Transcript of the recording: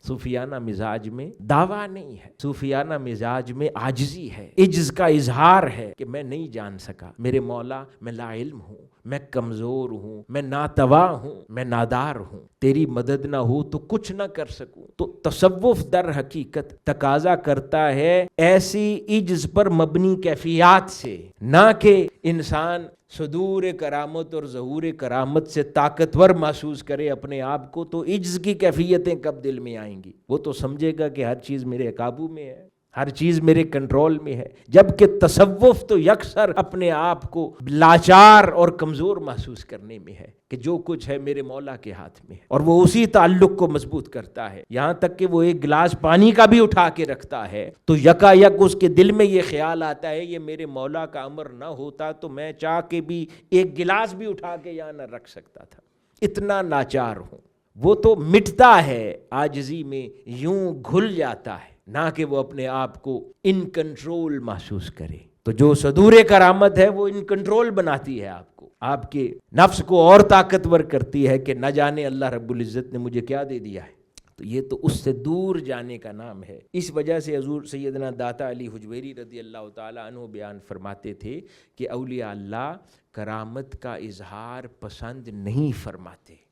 صوفیانہ مزاج میں دعویٰ نہیں ہے، صوفیانہ مزاج میں عاجزی ہے، عجز کا اظہار ہے کہ میں نہیں جان سکا، میرے مولا میں لا علم ہوں، میں کمزور ہوں، میں ناتواں ہوں، میں نادار ہوں، تیری مدد نہ ہو تو کچھ نہ کر سکوں۔ تو تصوف در حقیقت تقاضا کرتا ہے ایسی عجز پر مبنی کیفیات سے، نہ کہ انسان صدور کرامت اور ظہور کرامت سے طاقتور محسوس کرے اپنے آپ کو۔ تو عجز کی کیفیتیں کب دل میں آئیں گی؟ وہ تو سمجھے گا کہ ہر چیز میرے قابو میں ہے، ہر چیز میرے کنٹرول میں ہے، جبکہ تصوف تو یکسر اپنے آپ کو لاچار اور کمزور محسوس کرنے میں ہے کہ جو کچھ ہے میرے مولا کے ہاتھ میں ہے، اور وہ اسی تعلق کو مضبوط کرتا ہے، یہاں تک کہ وہ ایک گلاس پانی کا بھی اٹھا کے رکھتا ہے تو یکا یک اس کے دل میں یہ خیال آتا ہے یہ میرے مولا کا امر نہ ہوتا تو میں چاہ کے بھی ایک گلاس بھی اٹھا کے یہاں نہ رکھ سکتا تھا، اتنا لاچار ہوں۔ وہ تو مٹتا ہے عاجزی میں، یوں گھل جاتا ہے، نہ کہ وہ اپنے آپ کو ان کنٹرول محسوس کرے۔ تو جو صدور کرامت ہے وہ ان کنٹرول بناتی ہے آپ کو، آپ کے نفس کو اور طاقتور کرتی ہے کہ نہ جانے اللہ رب العزت نے مجھے کیا دے دیا ہے۔ تو یہ تو اس سے دور جانے کا نام ہے۔ اس وجہ سے حضور سیدنا داتا علی حجویری رضی اللہ تعالیٰ عنہ بیان فرماتے تھے کہ اولیاء اللہ کرامت کا اظہار پسند نہیں فرماتے۔